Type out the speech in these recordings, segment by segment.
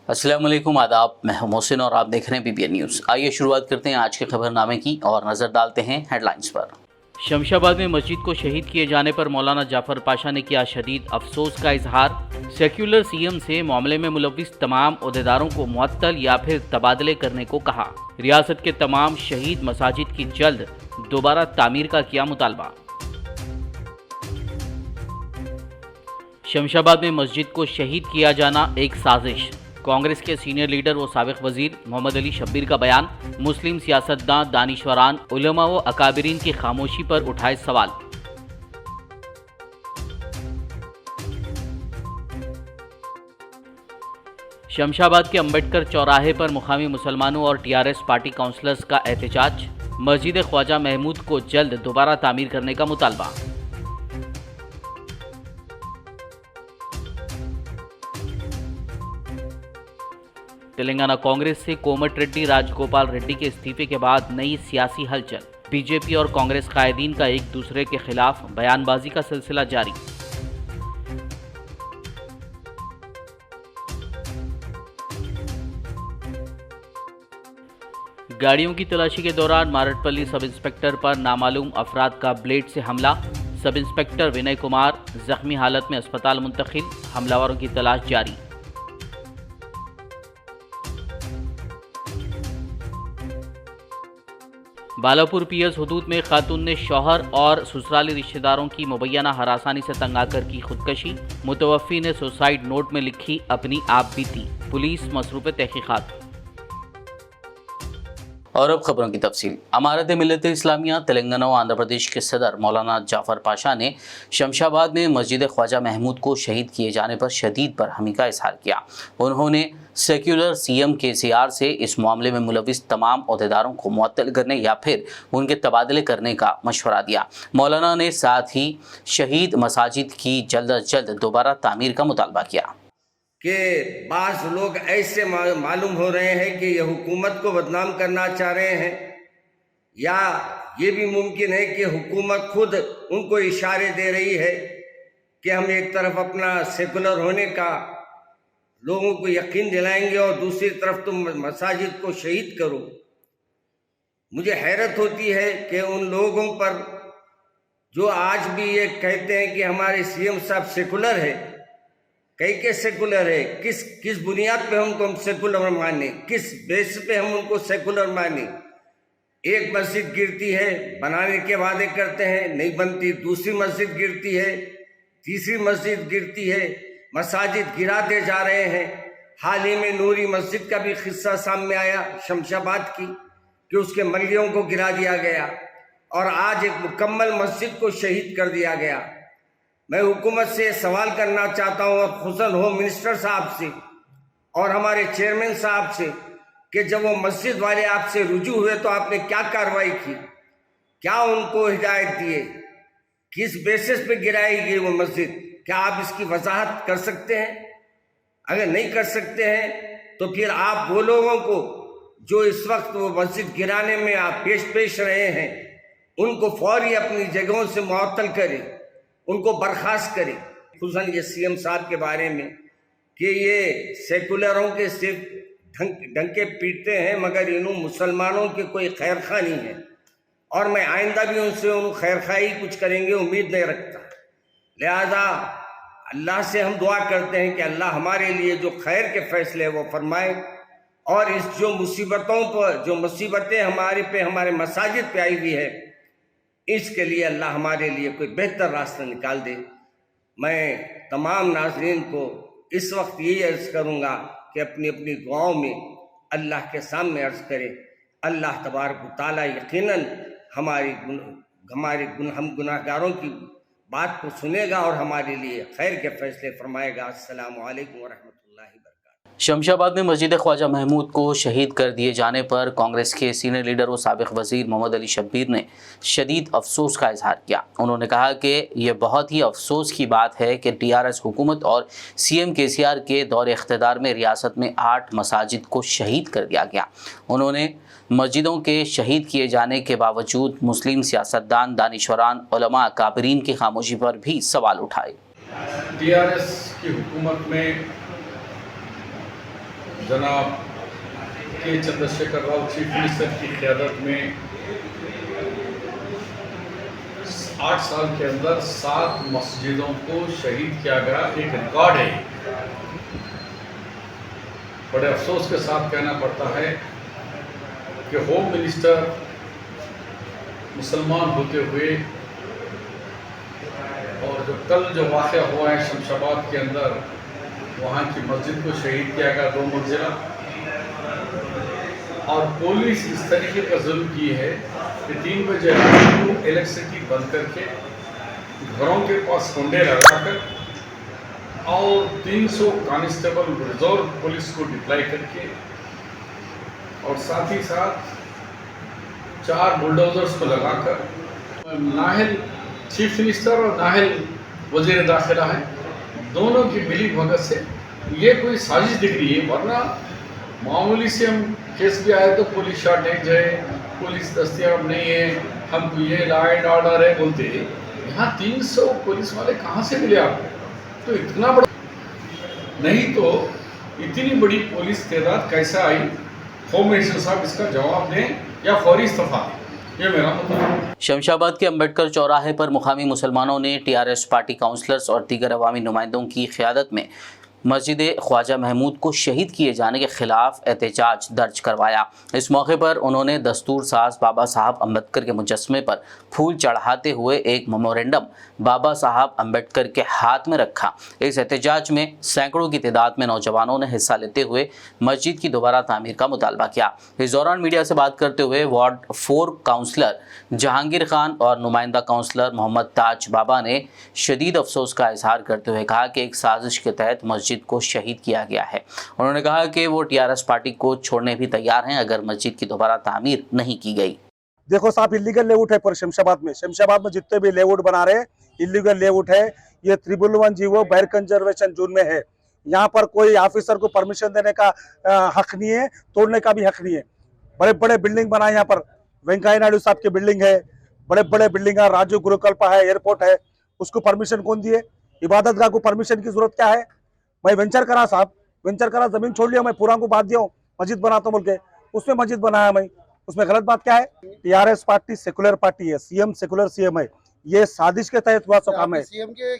अस्सलाम वालेकुम, आदाब। मैं हूं मोहसिन और आप देख रहे हैं PPN न्यूज़। आइए शुरुआत करते हैं आज के खबरनामे की और नज़र डालते हैं हेडलाइंस पर। शमशाबाद में मस्जिद को शहीद किए जाने पर मौलाना जाफर पाशा ने किया शदीद अफसोस का इजहार। सेक्युलर CM से मामले में मुलव्विस तमाम ओहदेदारों को मुअत्तल या फिर तबादले करने को कहा। रियासत के तमाम शहीद मसाजिद की जल्द दोबारा तामीर का किया मुतालबा। शमशाबाद में मस्जिद को शहीद किया जाना एक साजिश, कांग्रेस के सीनियर लीडर व साबिक वजीर मोहम्मद अली शब्बीर का बयान। मुस्लिम सियासतदान, दानिशवरान, उलमा व अकाबिरीन की खामोशी पर उठाए सवाल। शमशाबाद के अंबेडकर चौराहे पर मुकामी मुसलमानों और TRS पार्टी काउंसलर्स का एहतजाज। मस्जिद ख्वाजा महमूद को जल्द दोबारा तामीर करने का मुतालबा। तेलंगाना कांग्रेस से कोमटिरेड्डी राजगोपाल रेड्डी के इस्तीफे के बाद नई सियासी हलचल। बीजेपी और कांग्रेस कायदीन का एक दूसरे के खिलाफ बयानबाजी का सिलसिला जारी। गाड़ियों की तलाशी के दौरान मारटपल्ली सब इंस्पेक्टर पर नामालूम अफराद का ब्लेड से हमला। सब इंस्पेक्टर विनय कुमार जख्मी हालत में अस्पताल मुंतकिल। हमलावरों की तलाश जारी। बालापुर PS हुदूद में खातून ने शौहर और ससुराली रिश्तेदारों की मुबैना हरासानी से तंग आकर की खुदकशी। मुतवफ़ी ने सुसाइड नोट में लिखी अपनी आप बीती। पुलिस मसरूफ़ तहकीक़ात। और अब खबरों की तफसील। अमारत मिल्लत इस्लामिया तेलंगाना और आंध्र प्रदेश के सदर मौलाना जाफर पाशा ने शमशाबाद में मस्जिद ख्वाजा महमूद को शहीद किए जाने पर शदीद बरहमी का इजहार किया। उन्होंने सेक्युलर CM KCR से इस मामले में मुलव्विस तमाम ओहदेदारों को मुअत्तल करने या फिर उनके तबादले करने का मशवरा दिया। मौलाना ने साथ ही शहीद मसाजिद की जल्द अज जल्द दोबारा तामीर का मुतालबा किया कि बाज़ लोग ऐसे मालूम हो रहे हैं कि ये हुकूमत को बदनाम करना चाह रहे हैं, या ये भी मुमकिन है कि हुकूमत खुद उनको इशारे दे रही है कि हम एक तरफ अपना सेकुलर होने का लोगों को यकीन दिलाएंगे और दूसरी तरफ तुम मसाजिद को शहीद करो। मुझे हैरत होती है कि उन लोगों पर जो आज भी ये कहते हैं कि हमारे CM साहब सेकुलर है, कई के सेकुलर है, किस बुनियाद पे हम सेकुलर माने, किस बेस पे हम उनको सेकुलर माने। एक मस्जिद गिरती है, बनाने के वादे करते हैं, नहीं बनती। दूसरी मस्जिद गिरती है, तीसरी मस्जिद गिरती है, मसाजिद गिराते जा रहे हैं। हाल ही में नूरी मस्जिद का भी किस्सा सामने आया शमशाबाद की, कि उसके मलियों को गिरा दिया गया और आज एक मुकम्मल मस्जिद को शहीद कर दिया गया। मैं हुकूमत से सवाल करना चाहता हूँ, और खुसूसन होम मिनिस्टर साहब से और हमारे चेयरमैन साहब से, कि जब वो मस्जिद वाले आपसे रुजू हुए तो आपने क्या कार्रवाई की, क्या उनको हिदायत दिए, किस बेसिस पे गिराई गई वो मस्जिद? क्या आप इसकी वजाहत कर सकते हैं? अगर नहीं कर सकते हैं तो फिर आप वो लोगों को जो इस वक्त वो मस्जिद गिराने में आप पेश रहे हैं, उनको फौरी अपनी जगहों से मुअत्तल करें, उनको बर्खास्त करें। खुसूसन ये CM साहब के बारे में कि ये सेकुलरों के सिर्फ डंके पीटते हैं, मगर इन मुसलमानों के कोई खैर खा नहीं है, और मैं आइंदा भी उनसे खैर खाई कुछ करेंगे उम्मीद नहीं रखता। लिहाजा अल्लाह से हम दुआ करते हैं कि अल्लाह हमारे लिए जो खैर के फैसले वो फरमाए, और इस जो मुसीबतों पर जो मुसीबतें हमारे मसाजिद पे आई हुई है, इसके लिए अल्लाह हमारे लिए कोई बेहतर रास्ता निकाल दे। मैं तमाम नाज़रीन को इस वक्त यही अर्ज़ करूँगा कि अपनी अपनी दुआओं में अल्लाह के सामने अर्ज़ करें। अल्लाह तबारक व तआला यकीनन हम गुनाहगारों की बात को सुनेगा और हमारे लिए खैर के फैसले फरमाएगा। अस्सलामु अलैकुम व रहमतुल्लाहि व बरकातहू। शमशाबाद में मस्जिद ख्वाजा महमूद को शहीद कर दिए जाने पर कांग्रेस के सीनियर लीडर व साबिक वजीर मोहम्मद अली शब्बीर ने शदीद अफसोस का इजहार किया। उन्होंने कहा कि यह बहुत ही अफसोस की बात है कि TRS हुकूमत और CM KCR के दौर इख्तिदार में रियासत में 8 मसाजिद को शहीद कर दिया गया। उन्होंने मस्जिदों के शहीद किए जाने के बावजूद मुस्लिम सियासतदान, दानिशवरान, उलमा, अकाबरीन की खामोशी पर भी सवाल उठाए। TRS की हुकूमत में जनाब के चंद्रशेखर राव चीफ मिनिस्टर की क़यादत में 8 साल के अंदर 7 मस्जिदों को शहीद किया गया, एक रिकॉर्ड है। बड़े अफसोस के साथ कहना पड़ता है कि होम मिनिस्टर मुसलमान होते हुए और जो वाक़या हुआ है शमशाबाद के अंदर, वहाँ की मस्जिद को शहीद किया गया 2 मंजिला, और पुलिस इस तरीके का जुल्म की है कि 3 बजे रात को इलेक्ट्रिसिटी बंद करके घरों के पास कुंडे लगाकर और 300 कांस्टेबल रिजर्व पुलिस को डिप्लॉय करके और साथ ही साथ 4 बुलडोजर्स को लगाकर नाहल चीफ मिनिस्टर और नाहल वज़ीर दाखिला है, दोनों की मिली भगत से ये कोई साजिश दिख रही है। वरना मामूली से हम केस भी आए तो पुलिस शॉर्टेज है, पुलिस दस्तियाब नहीं है, हमको ये लॉ एंड ऑर्डर है बोलते, यहाँ 300 पुलिस वाले कहाँ से मिले आपको? तो इतना बड़ा नहीं तो इतनी बड़ी पुलिस तादाद कैसे आई? होम मिनिस्टर साहब इसका जवाब दें या फौरी इस्तीफा दें, ये मेरा मुद्दा है। शमशाबाद के अंबेडकर चौराहे पर मुकामी मुसलमानों ने टीआरएस पार्टी काउंसलर्स और दीगर अवामी नुमाइंदों की क़यादत में मस्जिद ख्वाजा महमूद को शहीद किए जाने के खिलाफ एहतजाज दर्ज करवाया। इस मौके पर उन्होंने दस्तूर साज बाबा साहब अम्बेडकर के मुजस्समे पर फूल चढ़ाते हुए एक मेमोरेंडम बाबा साहब अम्बेडकर के हाथ में रखा। इस एहतजाज में सैकड़ों की तादाद में नौजवानों ने हिस्सा लेते हुए मस्जिद की दोबारा तामीर का मुतालबा किया। इस दौरान मीडिया से बात करते हुए वार्ड 4 काउंसलर जहांगीर खान और नुमाइंदा काउंसलर मोहम्मद ताज बाबा ने शदीद अफसोस का इजहार करते हुए कहा कि एक साजिश के तहत मस्जिद को शहीद किया गया है। उन्होंने कहा कि वो टीआरएस पार्टी को छोड़ने भी तैयार हैं अगर मस्जिद की दोबारा तामीर नहीं की गई। देखो साहब, इलीगल लेआउट है पर शमशाबाद में जितने भी लेआउट बना रहे हैं इलीगल लेआउट है। ये 311 जीवो बैर कंजर्वेशन जोन में है। यहाँ पर कोई ऑफिसर को परमिशन देने का हक नहीं है, तोड़ने का भी हक नहीं है। बड़े बड़े बिल्डिंग बनाए, यहाँ पर वेंकैया नायडू साहब की बिल्डिंग है, बड़े बड़े बिल्डिंग है, राजीव गुरुकल्पा है, एयरपोर्ट है, उसको परमिशन कौन दिए? इबादत गाह को परमिशन की जरूरत क्या है? भाई वेंचर करा साहब, वेंचर करा, जमीन छोड़ लिया, मैं पूरा को बात दिया हूँ मस्जिद बनाता हूँ बोल के, उसमें मस्जिद बनाया मैं, उसमें गलत बात क्या है? टीआरएस पार्टी सेकुलर पार्टी है, सीएम सेकुलर सीएम है, ये साजिश के तहत हुआ सो काम है। सीएम के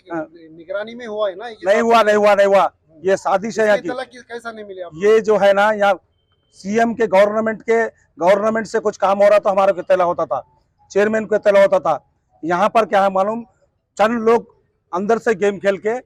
निगरानी में हुआ है ना? नहीं हुआ, ये साजिश है यहाँ की। कैसा नहीं मिले आपको? ये जो है ना, यहाँ सीएम के गवर्नमेंट से कुछ काम हो रहा था, हमारा इत्तला होता था, चेयरमैन को इत्तला होता था। यहाँ पर क्या है मालूम, चंद लोग अंदर से गेम खेल के,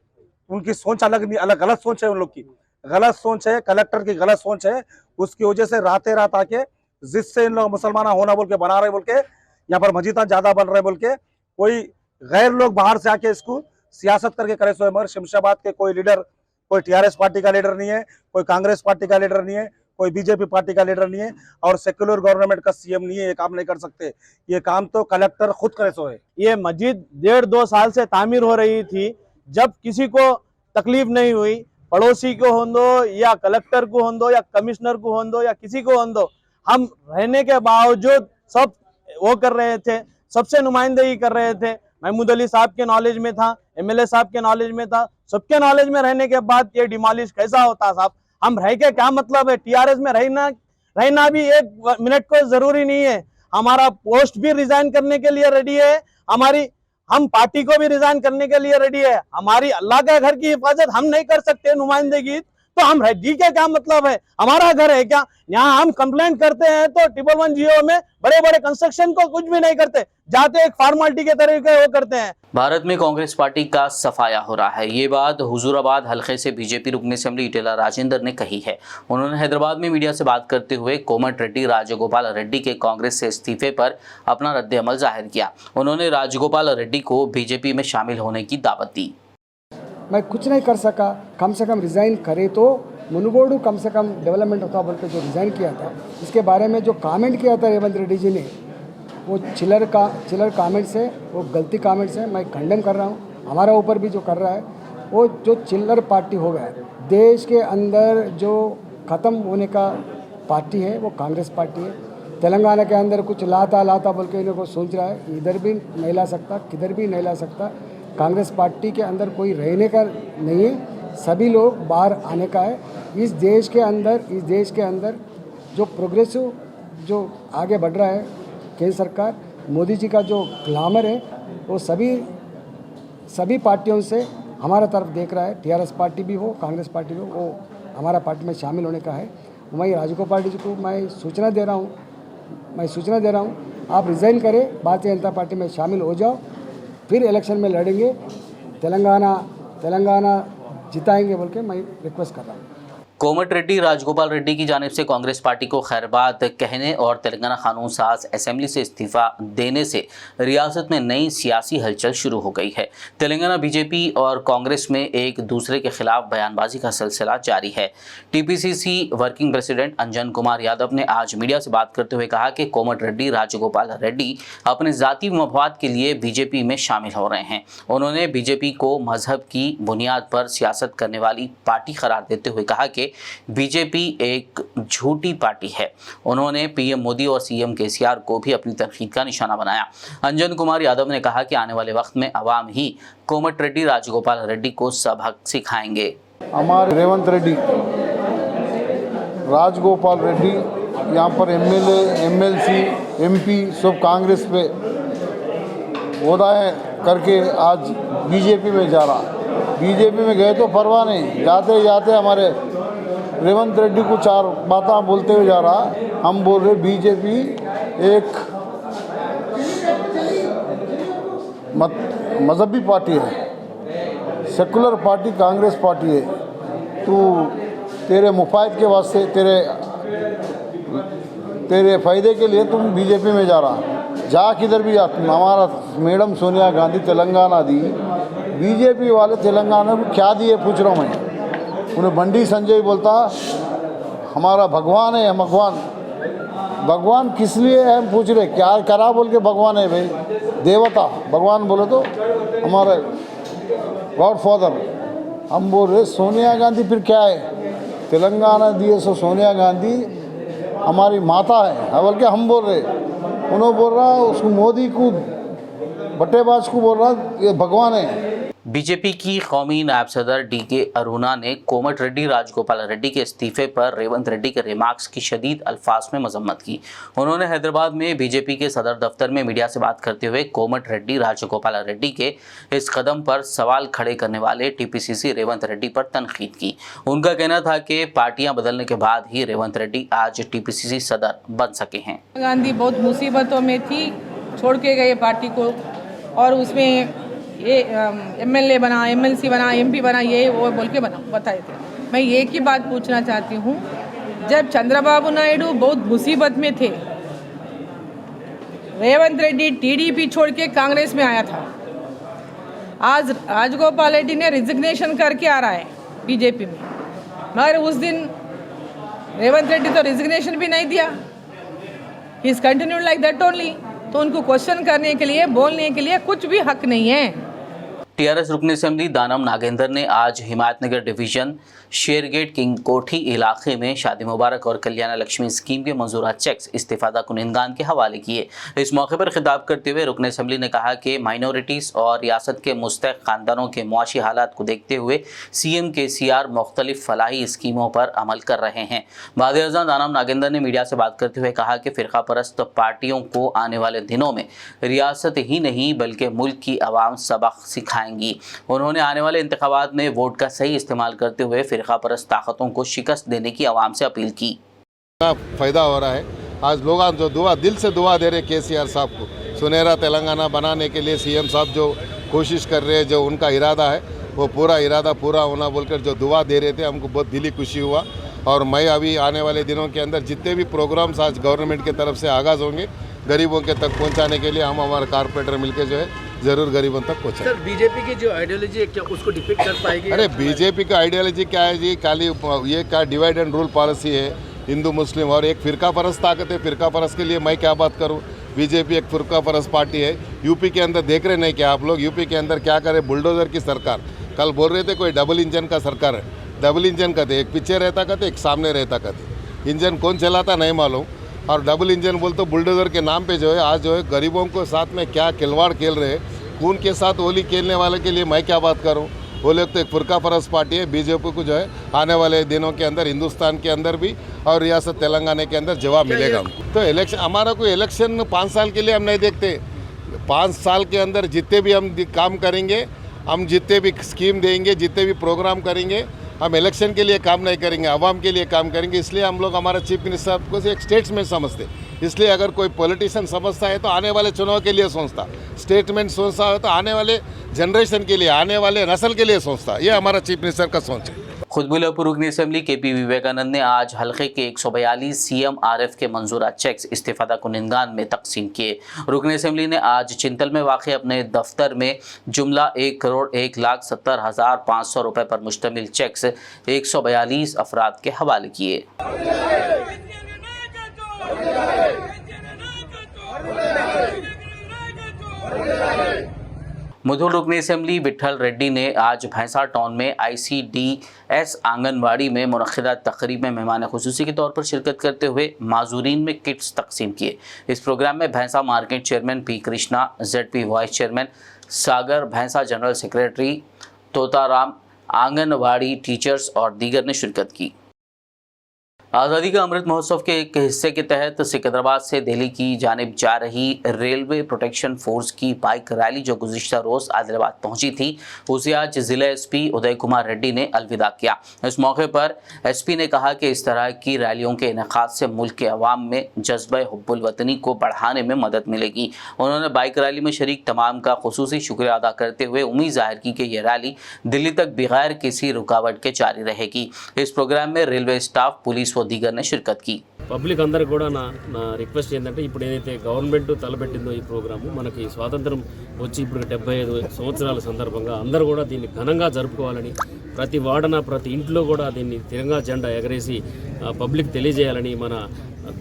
उनकी सोच अलग गलत सोच है, उन लोग की गलत सोच है, कलेक्टर की गलत सोच है, उसकी वजह से रातें रात आके जिससे इन लोग मुसलमान होना बोल के बना रहे, बोल के यहाँ पर मस्जिद ज्यादा बन रहे बोल के कोई गैर लोग बाहर से आके इसको सियासत करके करे सो है। मगर शमशाबाद के कोई लीडर, कोई टीआरएस पार्टी का लीडर नहीं है, कोई कांग्रेस पार्टी का लीडर नहीं है, कोई बीजेपी पार्टी का लीडर नहीं है, और सेक्युलर गवर्नमेंट का सीएम नहीं है, ये काम नहीं कर सकते। ये काम तो कलेक्टर खुद करे सो है। ये मस्जिद 1.5-2 साल से तामीर हो रही थी, जब किसी को तकलीफ नहीं हुई, पड़ोसी को हो दो या कलेक्टर को हो दो या कमिश्नर को हो दो या किसी को हो दो, हम रहने के बावजूद सब वो कर रहे थे, सबसे नुमाइंदगी कर रहे थे। महमूद अली साहब के नॉलेज में था, एमएलए साहब के नॉलेज में था, सबके नॉलेज में रहने के बाद ये डिमोलिश कैसा होता साहब? हम रह के क्या मतलब है? टीआरएस में रहना भी 1 मिनट को जरूरी नहीं है। हमारा पोस्ट भी रिजाइन करने के लिए रेडी है, हम पार्टी को भी रिजाइन करने के लिए रेडी है। हमारी अल्लाह के घर की हिफाजत हम नहीं कर सकते नुमाइंदगी, तो हम रेडी के क्या मतलब है? हमारा घर है क्या? यहाँ हम कंप्लेंट करते हैं तो 111 जीओ में बड़े बड़े कंस्ट्रक्शन को कुछ भी नहीं करते, जाते एक फॉर्मेलिटी के तरीके वो करते हैं। भारत में कांग्रेस पार्टी का सफाया हो रहा है, ये बात हुजूराबाद हलके से बीजेपी रुकन असेंबली इटेला राजेंद्र ने कही है। उन्होंने हैदराबाद में मीडिया से बात करते हुए कोमट रेड्डी राजगोपाल रेड्डी के कांग्रेस से इस्तीफे पर अपना रद्द-ए-अमल जाहिर किया। उन्होंने राजगोपाल रेड्डी को बीजेपी में शामिल होने की दावत दी। मैं कुछ नहीं कर सका, कम से कम रिज़ाइन करे तो मुनुगोडू कम से कम डेवलपमेंट होता बोल के जो रिज़ाइन किया था, इसके बारे में जो कमेंट किया था रेवंत रेड्डी जी ने, वो चिलर कमेंट्स है, वो गलती कमेंट्स है। मैं खंडन कर रहा हूँ। हमारा ऊपर भी जो कर रहा है वो जो चिल्लर पार्टी हो गया है, देश के अंदर जो ख़त्म होने का पार्टी है वो कांग्रेस पार्टी है। तेलंगाना के अंदर कुछ लाता बोल के इन्हें को सोच रहा है, इधर भी नहीं ला सकता, किधर भी नहीं ला सकता। कांग्रेस पार्टी के अंदर कोई रहने का नहीं है, सभी लोग बाहर आने का है। इस देश के अंदर जो प्रोग्रेसिव जो आगे बढ़ रहा है केंद्र सरकार, मोदी जी का जो ग्लैमर है वो सभी पार्टियों से हमारा तरफ देख रहा है। टीआरएस पार्टी भी हो, कांग्रेस पार्टी भी हो, वो हमारा पार्टी में शामिल होने का है। मैं राजगोपाल जी को मैं सूचना दे रहा हूँ, आप रिज़ाइन करें, भारतीय जनता पार्टी में शामिल हो जाओ, फिर इलेक्शन में लड़ेंगे, तेलंगाना जिताएंगे बोल के मैं रिक्वेस्ट कर रहा हूँ। कोमट रेड्डी राजगोपाल रेड्डी की जानिब से कांग्रेस पार्टी को खैरबाद कहने और तेलंगाना कानून साज असेंबली से इस्तीफा देने से रियासत में नई सियासी हलचल शुरू हो गई है। तेलंगाना बीजेपी और कांग्रेस में एक दूसरे के खिलाफ बयानबाजी का सिलसिला जारी है। टीपीसीसी वर्किंग प्रेसिडेंट अंजन कुमार यादव ने आज मीडिया से बात करते हुए कहा कि कोमट रेड्डी राजगोपाल रेड्डी अपने जाती मफाद के लिए बीजेपी में शामिल हो रहे हैं। उन्होंने बीजेपी को मजहब की बुनियाद पर सियासत करने वाली पार्टी करार देते हुए कहा कि बीजेपी एक झूठी पार्टी है। उन्होंने पीएम मोदी और सीएम केसीआर को भी अपनी तनकीद का निशाना बनाया। अंजन कुमार यादव ने कहा कि आने वाले वक्त में अवाम ही कोमट रेड्डी राजगोपाल रेड्डी को सबक सिखाएंगे। हमारे रेवंत रेड्डी, राजगोपाल रेड्डी यहाँ पर एमएलए, एमएलसी, एमपी सब कांग्रेस पे ओहदाएँ करके आज बीजेपी में जा रहा। बीजेपी में गए तो परवाह नहीं, जाते जाते हमारे रेवंत रेड्डी को चार बातें बोलते हुए जा रहा। हम बोल रहे बीजेपी एक मजहबी पार्टी है, सेकुलर पार्टी कांग्रेस पार्टी है। तो तेरे मुफाद के वास्ते, तेरे फ़ायदे के लिए तुम बीजेपी में जा रहा। जा किधर भी जा, हमारा मैडम सोनिया गांधी तेलंगाना दी, बीजेपी वाले तेलंगाना को क्या दिए पूछ रहा हूँ मैं। उन्हें बंडी संजय बोलता हमारा भगवान है। भगवान किस लिए है हम पूछ रहे, क्या करा बोल के भगवान है भाई, देवता भगवान बोले तो हमारे गॉड फादर। हम बोल रहे सोनिया गांधी फिर क्या है, तेलंगाना दिए सो सोनिया गांधी हमारी माता है बोल के हम बोल रहे। उन्होंने बोल रहा उसको मोदी को बट्टेबाज को बोल रहा ये भगवान है। बीजेपी की कौमी नायब सदर डीके अरुणा ने कोमट रेड्डी राजगोपाल रेड्डी के इस्तीफे पर रेवंत रेड्डी के रिमार्क्स की शदीद अल्फाज में मजम्मत की। उन्होंने हैदराबाद में बीजेपी के सदर दफ्तर में मीडिया से बात करते हुए कोमट रेड्डी राजगोपाल रेड्डी के इस कदम पर सवाल खड़े करने वाले टीपीसीसी रेवंत रेड्डी पर तनकीद की। उनका कहना था कि पार्टियां बदलने के बाद ही रेवंत रेड्डी आज टीपीसीसी सदर बन सके हैं। गांधी बहुत मुसीबतों में थी, छोड़ के गए पार्टी को, और उसमें ये एमएलए बना, एमएलसी बना, एमपी बना, ये वो बोल के बताए थे। मैं एक ही बात पूछना चाहती हूँ, जब चंद्रबाबू नायडू बहुत मुसीबत में थे, रेवंत रेड्डी टीडीपी छोड़ के कांग्रेस में आया था। आज राजगोपाल रेड्डी ने रिजिग्नेशन करके आ रहा है बीजेपी में, मगर उस दिन रेवंत रेड्डी तो रिजिग्नेशन भी नहीं दिया, he is continued like that only. तो उनको क्वेश्चन करने के लिए, बोलने के लिए कुछ भी हक नहीं है। टीआरएस रुकन असेंबली दानम नागेंद्र ने आज हिमायतनगर डिवीजन शेरगेट किंग कोठी इलाके में शादी मुबारक और कल्याण लक्ष्मी स्कीम के मंजूरा चेक्स इस्तीफादा कुनिंदगान के हवाले किए। इस मौके पर खिताब करते हुए रुकन असेंबली ने कहा कि माइनॉरिटीज़ और रियासत के मुस्तहक ख़ानदानों के मुआशी हालात को देखते हुए सीएम केसीआर मुख्तलिफ फलाही स्कीमों पर अमल कर रहे हैं। वाज़ेह दानम नागेंद्र ने मीडिया से बात करते हुए कहा कि फ़िरका परस्त पार्टियों को आने वाले दिनों में रियासत ही नहीं बल्कि मुल्क की आवाम सबक सिखाएंगी। उन्होंने आने वाले इंतखाबात में वोट का सही इस्तेमाल करते हुए फ़िरका परस्त ताकतों को शिकस्त देने की आवाम से अपील की। फ़ायदा हो रहा है, आज लोग जो दिल से दुआ दे रहे केसीआर साहब को सुनहरा तेलंगाना बनाने के लिए। सीएम साहब जो कोशिश कर रहे हैं, जो उनका इरादा है वो पूरा इरादा पूरा होना बोलकर जो दुआ दे रहे थे, हमको बहुत दिली खुशी हुआ। और मैं अभी आने वाले दिनों के अंदर जितने भी प्रोग्राम्स आज गवर्नमेंट की तरफ से आगाज़ होंगे गरीबों के तक पहुंचाने के लिए हम हमारे कारपोरेटर मिलकर जो है ज़रूर गरीबों तक पहुँचाएं। सर, बीजेपी की जो आइडियोलॉजी है क्या उसको डिफेक्ट कर पाएगी? अरे बीजेपी का आइडियोलॉजी क्या है जी, खाली ये क्या डिवाइड एंड रूल पॉलिसी है, हिंदू मुस्लिम और एक फ़िरका परस्त ताकत है। फ़िरका परस्त के लिए मैं क्या बात करूं, बीजेपी एक फ़िरका परस्त पार्टी है। यूपी के अंदर देख रहे नहीं क्या आप लोग, यूपी के अंदर क्या करे, बुलडोज़र की सरकार। कल बोल रहे थे कोई डबल इंजन का सरकार है, डबल इंजन का थे, एक पीछे रहता कहते एक सामने रहता कहते, इंजन कौन चलाता नहीं मालूम। और डबल इंजन बोल तो बुलडोज़र के नाम पे जो है आज जो है गरीबों को साथ में क्या खिलवाड़ खेल रहे हैं। खून के साथ होली खेलने वाले के लिए मैं क्या बात करूं। वो लोग तो एक फुरका परस्त पार्टी है। बीजेपी को जो है आने वाले दिनों के अंदर हिंदुस्तान के अंदर भी और रियासत तेलंगाना के अंदर जवाब मिलेगा हमको। तो इलेक्शन, हमारा कोई इलेक्शन 5 साल के लिए हम नहीं देखते। 5 साल के अंदर जितने भी हम काम करेंगे, हम जितने भी स्कीम देंगे, जितने भी प्रोग्राम करेंगे, हम इलेक्शन के लिए काम नहीं करेंगे, आवाम के लिए काम करेंगे। इसलिए हम लोग हमारा चीफ मिनिस्टर को एक स्टेट्समैन समझते। इसलिए अगर कोई पॉलिटिशियन समझता है तो आने वाले चुनाव के लिए सोचता, स्टेटमेंट सोचता है तो आने वाले जनरेशन के लिए, आने वाले नस्ल के लिए सोचता। ये हमारा चीफ मिनिस्टर का सोच है। खुद मुल्लापुर रुकनी असेंबली केपी विवेकानंद ने आज हल्के के 142 CMRF के मंजूरा चेक्स इस्तीफादा कुनिंदगान में तकसीम किए। रुकनी असेंबली ने आज चिंतल में वाक़ अपने दफ्तर में जुमला 1,01,70,500 रुपये पर मुश्तमिल चेक्स 142 अफराद के हवाले किए। मुधोल रुकनी असेंबली विठल रेड्डी ने आज भैंसा टाउन में ICDS आंगनवाड़ी में मुनक़िदा तकरीब में मेहमान खुसूसी के तौर पर शिरकत करते हुए माजूरीन में किट्स तकसीम किए। इस प्रोग्राम में Bhainsa market chairman P Krishna, ZP vice chairman Sagar, Bhainsa general secretary Totaram, anganwadi teachers और दीगर ने शिरकत की। आज़ादी का अमृत महोत्सव के एक हिस्से के तहत सिकंदराबाद से दिल्ली की जानिब जा रही रेलवे प्रोटेक्शन फोर्स की बाइक रैली जो गुज़िश्ता रोज़ आदिलाबाद पहुंची थी, उसे आज ज़िला SP उदय कुमार रेड्डी ने अलविदा किया। इस मौके पर SP ने कहा कि इस तरह की रैलियों के इनेकाद से मुल्क के अवाम में जज्बा हुब्बुल वतनी को बढ़ाने में मदद मिलेगी। उन्होंने बाइक रैली में शरीक तमाम का खुसूसी शुक्रिया अदा करते हुए उम्मीद जाहिर की कि यह रैली दिल्ली तक बगैर किसी रुकावट के जारी रहेगी। इस प्रोग्राम में रेलवे स्टाफ, पुलिस दीगर ने शिरकत की। పబ్లిక్ అందరికి కూడా నా రిక్వెస్ట్ ఏంటంటే, ఇప్పుడు ఏదైతే గవర్నమెంట్ తలపెట్టిందో ఈ ప్రోగ్రాము, మనకి స్వాతంత్రం వచ్చి ఇప్పుడు 75 సంవత్సరాల సందర్భంగా అందరూ కూడా దీన్ని ఘనంగా జరుపుకోవాలని, ప్రతి వాడన ప్రతి ఇంట్లో కూడా దీన్ని తిరంగా జెండా ఎగరేసి పబ్లిక్ తెలియజేయాలని, మన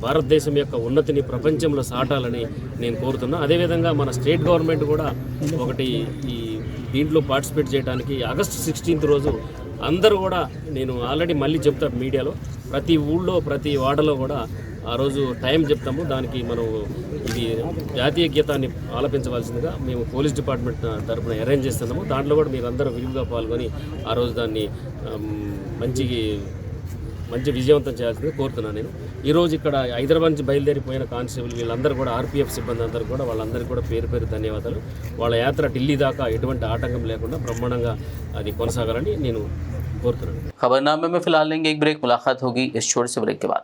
భారతదేశం యొక్క ఉన్నతిని ప్రపంచంలో సాటాలని నేను కోరుతున్నా. అదేవిధంగా మన స్టేట్ గవర్నమెంట్ కూడా ఒకటి ఈ దీంట్లో పార్టిసిపేట్ చేయడానికి ఆగస్టు 16 రోజు అందరూ కూడా, నేను ఆల్రెడీ మళ్ళీ చెప్తా మీడియాలో, ప్రతి ఊళ్ళో ప్రతి వాడలో కూడా ఆ రోజు టైం చెప్తాము. దానికి మనం ఇది జాతీయ గీతాన్ని ఆలపించవలసిందిగా మేము పోలీస్ డిపార్ట్మెంట్ తరఫున అరేంజ్ చేస్తున్నాము. దాంట్లో కూడా మీరు అందరూ విరివిగా పాల్గొని ఆ రోజు దాన్ని మంచి విజయవంతం చేయాల్సిందిగా కోరుతున్నాను. నేను ఈరోజు ఇక్కడ హైదరాబాద్ నుంచి బయలుదేరిపోయిన కానిస్టేబుల్ వీళ్ళందరూ కూడా, RPF సిబ్బంది అందరూ కూడా, వాళ్ళందరికీ కూడా పేరు పేరు ధన్యవాదాలు. వాళ్ళ యాత్ర ఢిల్లీ దాకా ఎటువంటి ఆటంకం లేకుండా బ్రహ్మాండంగా అది కొనసాగాలని నేను కోరుతున్నాను. खबरनामे में फिलहाल लेंगे एक ब्रेक, मुलाकात होगी इस छोटे से ब्रेक के बाद।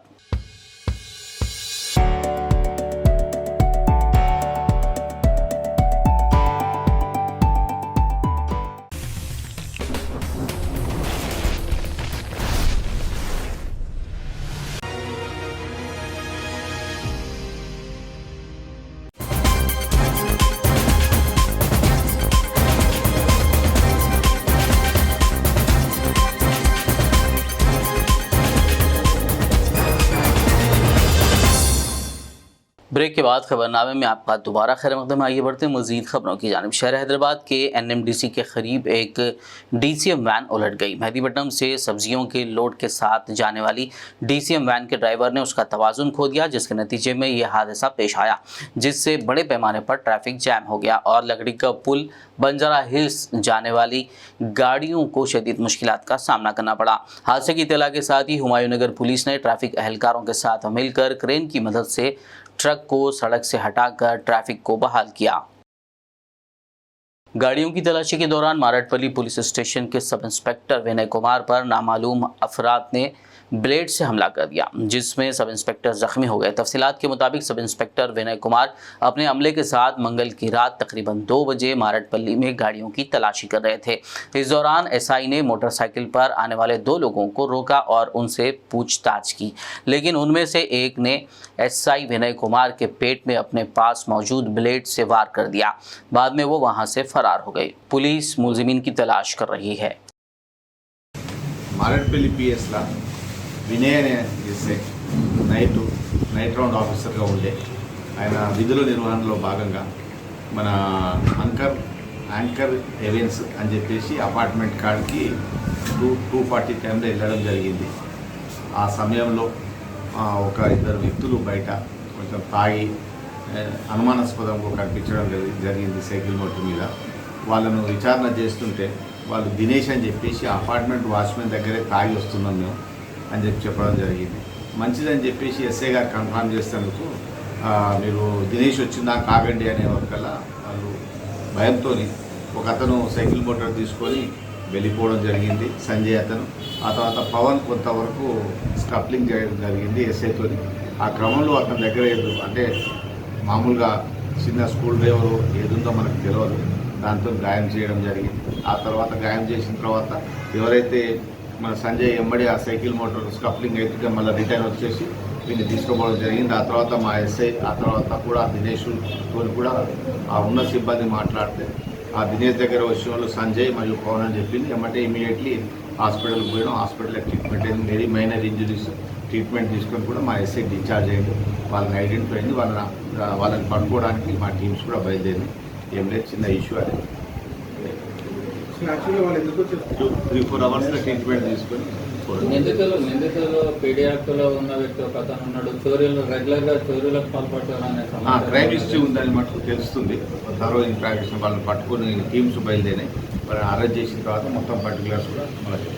ब्रेक के बाद खबरनामे में आपका दोबारा खैर मकदम। आइए बढ़ते हैं मज़ीद खबरों की जानिब। शहर हैदराबाद के NMDC के करीब एक DCM वैन उलट गई। मेहदीपट्टनम से सब्जियों के लोड के साथ जाने वाली DCM वैन के ड्राइवर ने उसका तवाज़ुन खो दिया, जिसके नतीजे में यह हादसा पेश आया, जिससे बड़े पैमाने पर ट्रैफिक जैम हो गया और लकड़ी का पुल बंजारा हिल्स जाने वाली गाड़ियों को शदीद मुश्किलात का सामना करना पड़ा। हादसे की इत्तला के साथ ही हुमायूं नगर पुलिस ने ट्रैफिक अहलकारों के साथ मिलकर क्रेन की मदद से ट्रक को सड़क से हटाकर ट्रैफिक को बहाल किया। गाड़ियों की तलाशी के दौरान मारटपल्ली पुलिस स्टेशन के सब इंस्पेक्टर विनय कुमार पर नामालूम अफराद ने ब्लेड से हमला कर दिया, जिसमें सब इंस्पेक्टर जख्मी हो गए। तफसीलात के मुताबिक सब इंस्पेक्टर विनय कुमार अपने अमले के साथ मंगल की रात तकरीबन 2 बजे मारटपल्ली में गाड़ियों की तलाशी कर रहे थे। इस दौरान SI ने मोटरसाइकिल पर आने वाले 2 लोगों को रोका और उनसे पूछताछ की, लेकिन उनमें से एक ने SI विनय कुमार के पेट में अपने पास मौजूद ब्लेड से वार कर दिया। बाद में वो वहां से फरार हो गई। पुलिस मुलजिमीन की तलाश कर रही है। మారేడుపల్లి పిఎస్లా వినయ్ అనే ఎస్ఐ నైట్ రౌండ్ ఆఫీసర్గా ఉండే ఆయన విధుల నిర్వహణలో భాగంగా మన యాంకర్ ఎవెన్స్ అని చెప్పేసి అపార్ట్మెంట్ కాడికి 2:40 టైంలో వెళ్ళడం జరిగింది. ఆ సమయంలో ఒక 2 వ్యక్తులు బయట కొంచెం తాగి అనుమానాస్పదంగా కనిపించడం జరిగింది సైకిల్ మోటార్ మీద. వాళ్ళను విచారణ చేస్తుంటే వాళ్ళు దినేష్ అని చెప్పేసి అపార్ట్మెంట్ వాచ్మెన్ దగ్గరే తాగి వస్తున్నాం మేము అని చెప్పడం జరిగింది. మంచిదని చెప్పేసి ఎస్ఐ గారు కన్ఫర్మ్ చేసేందుకు మీరు దినేష్ వచ్చిందా కాగండి అనే వరకల్లా వాళ్ళు భయంతో ఒక అతను సైకిల్ మోటార్ తీసుకొని వెళ్ళిపోవడం జరిగింది, సంజయ్ అతను. ఆ తర్వాత పవన్ కొంతవరకు స్కప్లింగ్ చేయడం జరిగింది ఎస్ఐతో. ఆ క్రమంలో అతని దగ్గర అంటే మామూలుగా చిన్న స్కూల్ డ్రైవరు ఏదుందో మనకు తెలియదు, దాంతో గాయం చేయడం జరిగింది. ఆ తర్వాత గాయం చేసిన తర్వాత ఎవరైతే మన సంజయ్ ఎంబడి ఆ సైకిల్ మోటార్ స్కప్లింగ్ అయితే మళ్ళీ రిటర్న్ వచ్చేసి వీళ్ళని తీసుకోవడం జరిగింది. ఆ తర్వాత మా ఎస్ఐ ఆ తర్వాత కూడా దినేష్తో కూడా ఆ ఉన్న సిబ్బంది మాట్లాడితే ఆ దినేష్ దగ్గర వచ్చిన వాళ్ళు సంజయ్ మరియు పవన్ అని చెప్పింది. ఏమంటే ఇమీడియట్లీ హాస్పిటల్కి పోయినాం. హాస్పిటల్లో ట్రీట్మెంట్ అయింది. వెరీ మైనర్ ఇంజరీస్ ట్రీట్మెంట్ తీసుకొని కూడా మా ఎస్ఐ డిశ్చార్జ్ అయ్యింది. వాళ్ళని ఐడెంటిఫై అయింది. వాళ్ళని పట్టుకోవడానికి మా టీమ్స్ కూడా బయలుదేరింది. ఏం లేదు, చిన్న ఇష్యూ అది. 3-4 అవర్స్లో ట్రీట్మెంట్ తీసుకొని నిందితులు పీడియాక్లో ఉన్న వ్యక్తి ఒక అతను ఉన్నాడు. చోరీలు రెగ్యులర్గా చోరీలకు పాల్పడతారనే క్రైమ్ హిస్టరీ ఉందని మటుకు తెలుస్తుంది. థరో ఇన్ఫాక్షన్ వాళ్ళని పట్టుకొని టీమ్స్ బయలుదేరాయి. వాళ్ళని అరెస్ట్ చేసిన తర్వాత మొత్తం పర్టికులర్స్ కూడా మళ్ళీ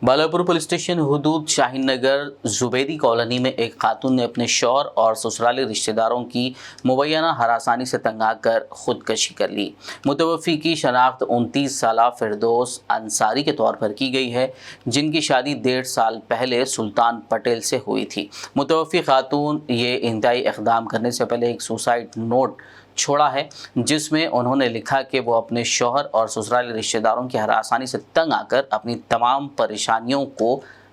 बालापुर पुलिस स्टेशन हुदूद शाहीन नगर जुबैदी कॉलोनी में एक खातून ने अपने शौहर और ससुराली रिश्तेदारों की मुबैना हरासानी से तंग आकर खुदकशी कर ली। मुतवफ़ी की शनाख्त 29 साला फिरदौस अंसारी के तौर पर की गई है, जिनकी शादी 1.5 साल पहले सुल्तान पटेल से हुई थी। मुतवफ़ी खातून ये इंतहाई इक़दाम करने से पहले एक सुसाइड नोट छोड़ा है, जिसमें उन्होंने लिखा कि वो अपने शौहर और ससुराली रिश्तेदारों की हरासानी से तंग आकर अपनी तमाम परेशानियों को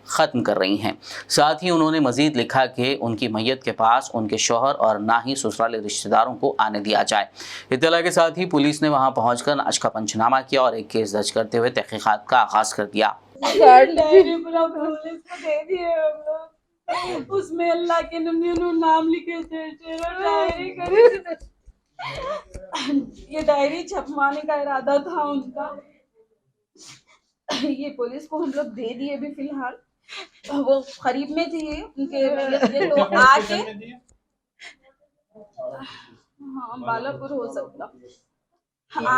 ख़त्म कर रही हैं। साथ ही उन्होंने मज़ीद लिखा कि उनकी मैयत के पास उनके शौहर और ना ही ससुराली रिश्तेदारों को आने दिया जाए। इत्तला के साथ ही पुलिस ने वहां पहुंचकर नाश का पंचनामा किया और एक केस दर्ज करते हुए तहक़ीक़ात का आगाज़ कर दिया। उसमें अल्लाह के नाम लिखे थे, ये डायरी छपवाने का इरादा था उनका। ये पुलिस को हम लोग दे दिए भी फिलहाल। वो करीब में थी उनके ये तो आके हाँ बालापुर हो सकता,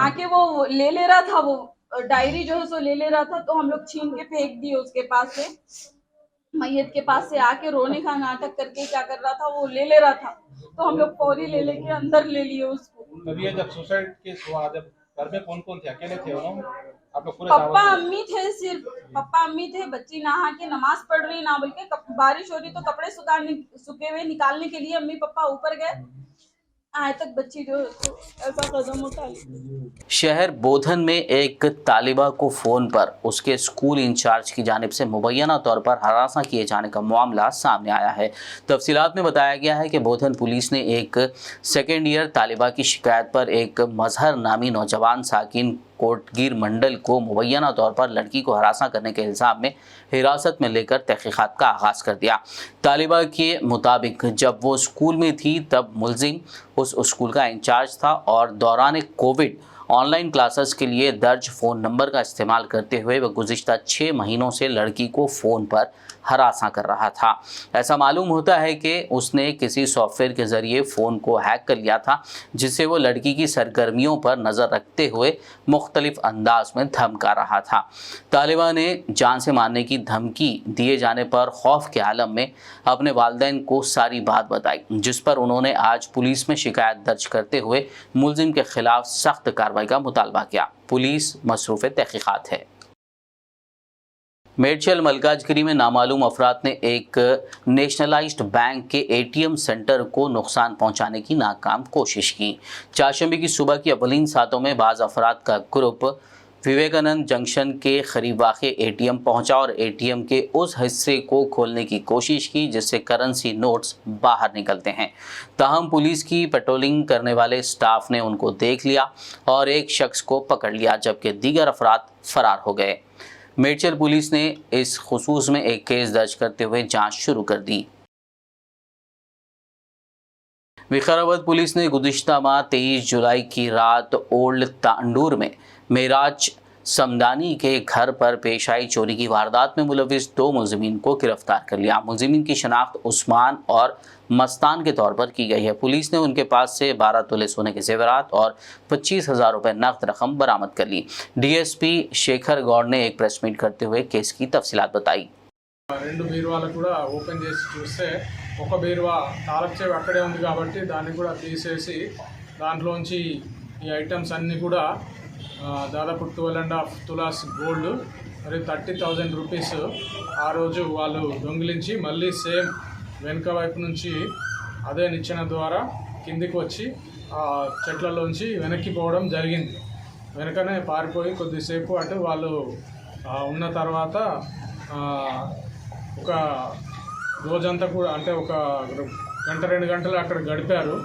आके वो ले रहा था, वो डायरी जो है सो ले रहा था, तो हम लोग छीन के फेंक दिए उसके पास से। मैयत के पास से आके रोने का नाटक करके क्या कर रहा था, वो ले रहा था, तो हम लोग फौरी लेके अंदर ले लिए उसको। तभी जब सुसाइड केस हुआ, जब घर में कौन कौन थे? अकेले थे आप लोग? पप्पा अम्मी थे, सिर्फ पप्पा अम्मी थे। बच्ची नहा के नमाज पढ़ रही, ना बोल के बारिश हो रही तो कपड़े सूखे हुए निकालने के लिए अम्मी पापा ऊपर गए, आए तक बच्ची जो ऐसा कदम उठा ली। शहर बोधन में एक तालिबा को फ़ोन पर उसके स्कूल इंचार्ज की जानिब से मुबैना तौर पर हरासा किए जाने का मामला सामने आया है। तफसीलात में बताया गया है कि बोधन पुलिस ने एक सेकेंड ईयर तालिबा की शिकायत पर एक मजहर नामी नौजवान साकिन कोटगीर मंडल को मुबैना तौर पर लड़की को हरासा करने के इल्ज़ाम में हिरासत में लेकर तहक़ीक़ात का आगाज़ कर दिया। तालिबा के मुताबिक जब वो स्कूल में थी तब मुलजिम उस स्कूल का इंचार्ज था और दौरान कोविड ऑनलाइन क्लासेस के लिए दर्ज फ़ोन नंबर का इस्तेमाल करते हुए वह गुज़िश्ता 6 महीनों से लड़की को फ़ोन पर हरासा कर रहा था। ऐसा मालूम होता है कि उसने किसी सॉफ्टवेयर के ज़रिए फ़ोन को हैक कर लिया था, जिससे वो लड़की की सरगर्मियों पर नज़र रखते हुए मुख्तलिफ अंदाज में धमका रहा था। तालिबा ने जान से मारने की धमकी दिए जाने पर खौफ के आलम में अपने वालिदैन को सारी बात बताई, जिस पर उन्होंने आज पुलिस में शिकायत दर्ज करते हुए मुलजिम के खिलाफ सख्त कार्रवाई का मुतालबा किया। पुलिस मसरूफ़ तहक़ीक़ात है। मेडचल मलकाजगिरी में नामालूम अफराद ने एक नेशनलाइज्ड बैंक के ATM सेंटर को नुकसान पहुंचाने की नाकाम कोशिश की। चारशंबे की सुबह की अवलीन सातों में बाज़ अफराद का ग्रुप विवेकानंद जंक्शन के करीब वाक़े ATM पहुंचा और ATM के उस हिस्से को खोलने की कोशिश की जिससे करेंसी नोट्स बाहर निकलते हैं। ताहम पुलिस की पेट्रोलिंग करने वाले स्टाफ ने उनको देख लिया और एक शख्स को पकड़ लिया, जबकि दीगर अफराद फरार हो गए। मेडचल पुलिस ने इस खुसूस में एक केस दर्ज करते हुए जांच शुरू कर दी। विकाराबाद पुलिस ने गुज़िश्ता माह 23 जुलाई की रात ओल्ड तांडूर में मेराज समदानी के घर पर पेश आई चोरी की वारदात में मुलविस 2 मुलजिमीन को गिरफ्तार कर लिया। मुलजिमीन की शनाख्त उस्मान और मस्तान के तौर पर की गई है। पुलिस ने उनके पास से 12 तोले सोने के जेवरात और 25,000 रुपए नकद रकम बरामद कर ली। डीएसपी शेखर गौड़ ने एक प्रेस मीट करते हुए केस की तफसीलात बताई। 2 బీరువాలు కూడా ఓపెన్ చేసి చూస్తే ఒక బీరువా తాళపు చెవి అక్కడే ఉంది కాబట్టి దాన్ని కూడా తీసేసి దాంట్లోంచి ఈ ఐటమ్స్ అన్నీ కూడా దాదాపు 12.5 తులాస్ గోల్డ్ మరియు 30,000 రూపీస్ ఆ రోజు వాళ్ళు దొంగిలించి మళ్ళీ సేమ్ వెనుక వైపు నుంచి అదే నిచ్చెన ద్వారా కిందికి వచ్చి చెట్లలోంచి వెనక్కి పోవడం జరిగింది. వెనకనే పారిపోయి కొద్దిసేపు అటు వాళ్ళు ఉన్న తర్వాత ఒక రోజంతా కూడా అంటే ఒక గంట 2 గంటలు అక్కడ గడిపారు.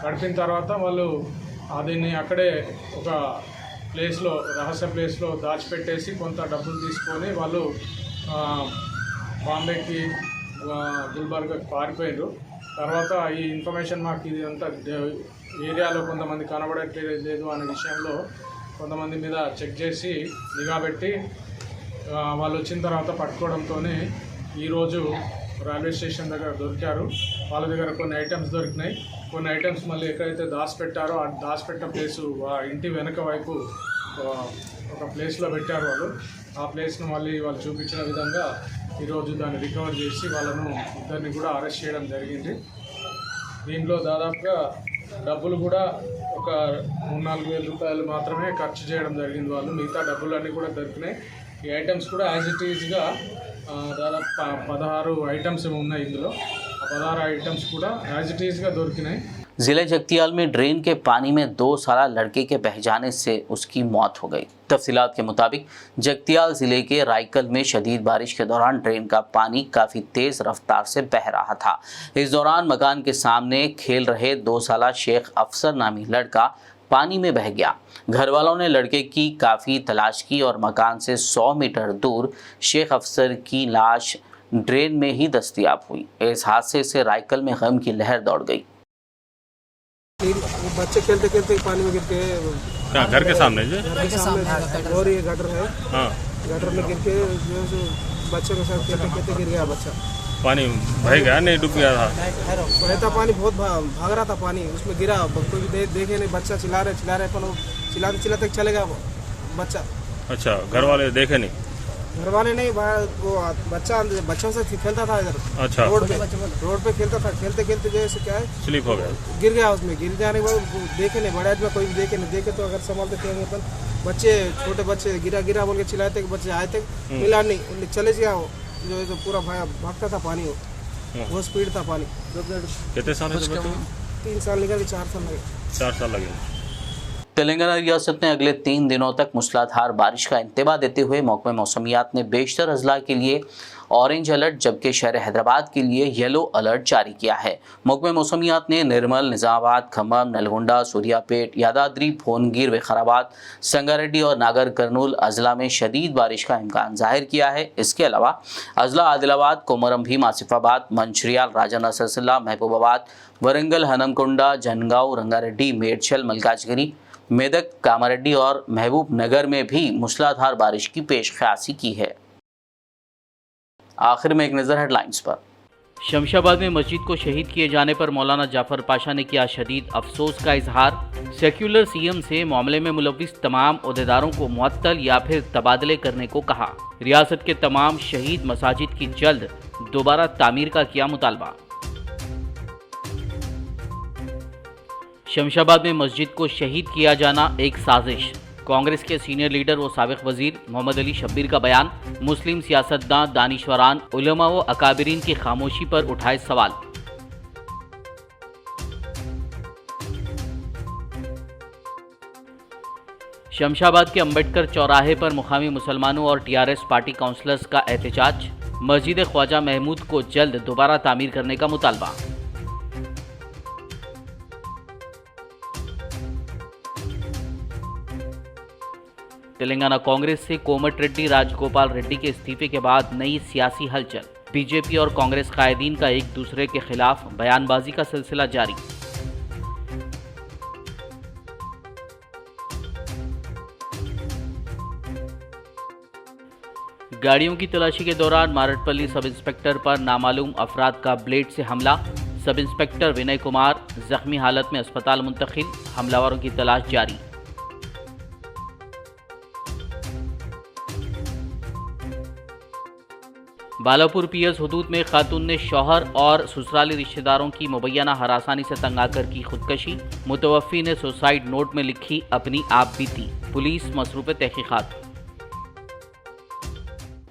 గడిపిన తర్వాత వాళ్ళు దీన్ని అక్కడే ఒక ప్లేస్లో రహస్య ప్లేస్లో దాచిపెట్టేసి కొంత డబ్బులు తీసుకొని వాళ్ళు బాంబేకి గుల్బర్గాకి పారిపోయారు. తర్వాత ఈ ఇన్ఫర్మేషన్ మాకు ఇది అంతా ఏరియాలో కొంతమంది కనబడట్లేదు అనే విషయంలో కొంతమంది మీద చెక్ చేసి నిఘా పెట్టి వాళ్ళు వచ్చిన తర్వాత పట్టుకోవడంతోనే ఈరోజు రైల్వే స్టేషన్ దగ్గర దొరికారు. వాళ్ళ దగ్గర కొన్ని ఐటమ్స్ దొరికినాయి. కొన్ని ఐటమ్స్ మళ్ళీ ఎక్కడైతే దాచిపెట్టారో ఆ దాచిపెట్టిన ప్లేసు ఇంటి వెనక వైపు ఒక ప్లేస్లో పెట్టారు వాళ్ళు. ఆ ప్లేస్ను మళ్ళీ వాళ్ళు చూపించిన విధంగా ఈరోజు దాన్ని రికవర్ చేసి వాళ్ళను ఇద్దరిని కూడా అరెస్ట్ చేయడం జరిగింది. దీంట్లో దాదాపుగా డబ్బులు కూడా ఒక 3-4 వేల రూపాయలు మాత్రమే ఖర్చు చేయడం జరిగింది వాళ్ళు. మిగతా డబ్బులన్నీ కూడా దొరికినాయి. ఈ ఐటమ్స్ కూడా యాజ్ ఇట్ ఈజ్గా దాదాపు 16 ఐటమ్స్ ఉన్నాయి ఇందులో. ఆ 16 ఐటమ్స్ కూడా యాజ్ ఇట్ ఈజ్గా దొరికినాయి. जिले जगतियाल में ड्रेन के पानी में 2 साला लड़के के बह जाने से उसकी मौत हो गई। तफसीलात के मुताबिक जगतियाल जिले के रायकल में शदीद बारिश के दौरान ड्रेन का पानी काफ़ी तेज़ रफ्तार से बह रहा था। इस दौरान मकान के सामने खेल रहे 2 साला शेख अफसर नामी लड़का पानी में बह गया। घर वालों ने लड़के की काफ़ी तलाश की और मकान से 100 मीटर दूर शेख अफसर की लाश ड्रेन में ही दस्तयाब हुई। इस हादसे से रायकल में गम की लहर दौड़ गई। बच्चे खेलते खेलते पानी में गिर के घर के सामने और ये गटर है। हाँ। गटर में गिर के जो बच्चे के साथ खेलते खेलते गिर गया बच्चा। पानी बह गया नहीं डूब गया था? बहता पानी बहुत भाग रहा था पानी, उसमें गिरा। कोई देखे नहीं, बच्चा चिल्ला रहे पर चिल्लाते चिल्लाते चलेगा बच्चा। अच्छा, घर वाले देखे नहीं? घर वाले नहीं, वो बच्चों से खेलता था इधर। अच्छा। रोड पे खेलता था, खेलते खेलते जैसे क्या है स्लिप हो गया, गिर गया। उसमें गिर जाने के बाद देखे नहीं, बड़े आदमी कोई भी देखे तो अगर संभालते थे अपन बच्चे, छोटे बच्चे गिरा बोल के चिल्लाते, बच्चे आए थे मिला नहीं, चले गया वो जो पूरा भागता था पानी, वो स्पीड था पानी। कितने साल? 3 साल निकल के 4 साल लगे। 4 साल लगे। तेलंगाना रियासत में अगले 3 दिनों तक मूसलाधार बारिश का इंतबाह देते हुए महकमे मौसमियात ने बेशतर अजला के लिए ऑरेंज अलर्ट जबकि शहर हैदराबाद के लिए येलो अलर्ट जारी किया है। महकमे मौसमियात ने निर्मल, निजामाबाद, खम्मम, नलगोंडा, सूर्यापेट, यादाद्री, भोनगिर, विकाराबाद, संगारेड्डी और नागर कर्नूल अजला में शदीद बारिश का इम्कान जाहिर किया है। इसके अलावा अजला आदिलाबाद, कोमरम भीम, आसिफाबाद, मंचिर्याल, राजन्ना सिलसिला, महबूबाबाद, वरंगल, हनमकोंडा, जनगांव, रंगारेड्डी, मेडचल, मलकाजगिरी, मेदक, कामारेड्डी और महबूब नगर में भी मूसलाधार बारिश की पेशकशी की है। आखिर में एक नज़र हेडलाइंस पर। शमशाबाद में मस्जिद को शहीद किए जाने पर मौलाना जाफर पाशा ने किया शदीद अफसोस का इजहार। सेक्युलर सीएम से मामले में मुलविस तमाम ओहदेदारों को मुअत्तल या फिर तबादले करने को कहा। रियासत के तमाम शहीद मसाजिद की जल्द दोबारा तामीर का किया मुतालबा। शमशाबाद में मस्जिद को शहीद किया जाना एक साजिश। कांग्रेस के सीनियर लीडर व साबिक वजीर मोहम्मद अली शब्बीर का बयान। मुस्लिम सियासतदान, दानिशवरान, उलमा व अकाबिरीन की खामोशी पर उठाए सवाल। शमशाबाद के अंबेडकर चौराहे पर मुकामी मुसलमानों और टीआरएस पार्टी काउंसलर्स का एहतजाज। मस्जिद ख्वाजा महमूद को जल्द दोबारा तामीर करने का मुतालबा। तेलंगाना कांग्रेस से कोमट रेड्डी, राजगोपाल रेड्डी के इस्तीफे के बाद नई सियासी हलचल। बीजेपी और कांग्रेस कायदीन का एक दूसरे के खिलाफ बयानबाजी का सिलसिला जारी। गाड़ियों की तलाशी के दौरान मारटपल्ली सब इंस्पेक्टर पर नामालूम अफराद का ब्लेड से हमला। सब इंस्पेक्टर विनय कुमार जख्मी हालत में अस्पताल मुंतकिल। हमलावरों की तलाश जारी। बालापुर पीएस हुदूद में खातून ने शौहर और ससुराली रिश्तेदारों की मुबैना हरासानी से तंग आकर की खुदकशी। मुतवफ़ी ने सुसाइड नोट में लिखी अपनी आप बीती। पुलिस मसरूफ़ तहकीक़ात।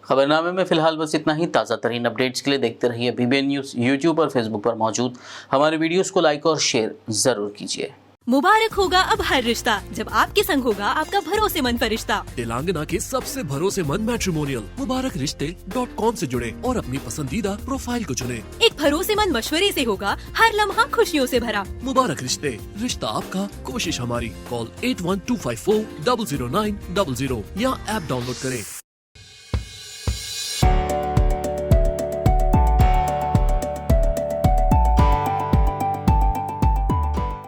खबरनामे में फिलहाल बस इतना ही। ताज़ा तरीन अपडेट्स के लिए देखते रहिए BBN न्यूज़। यूट्यूब और फेसबुक पर मौजूद हमारे वीडियोस को लाइक और शेयर ज़रूर कीजिए। मुबारक होगा अब हर रिश्ता जब आपके संग होगा आपका भरोसेमंद फरिश्ता। तेलंगाना के सबसे भरोसेमंद मैट्रिमोनियल मुबारकरिश्ते.com से जुड़े और अपनी पसंदीदा प्रोफाइल को चुने। एक भरोसेमंद मशवरे से होगा हर लम्हा खुशियों से भरा। मुबारक रिश्ते, रिश्ता आपका, कोशिश हमारी। कॉल 8125400900 या ऐप डाउनलोड करें।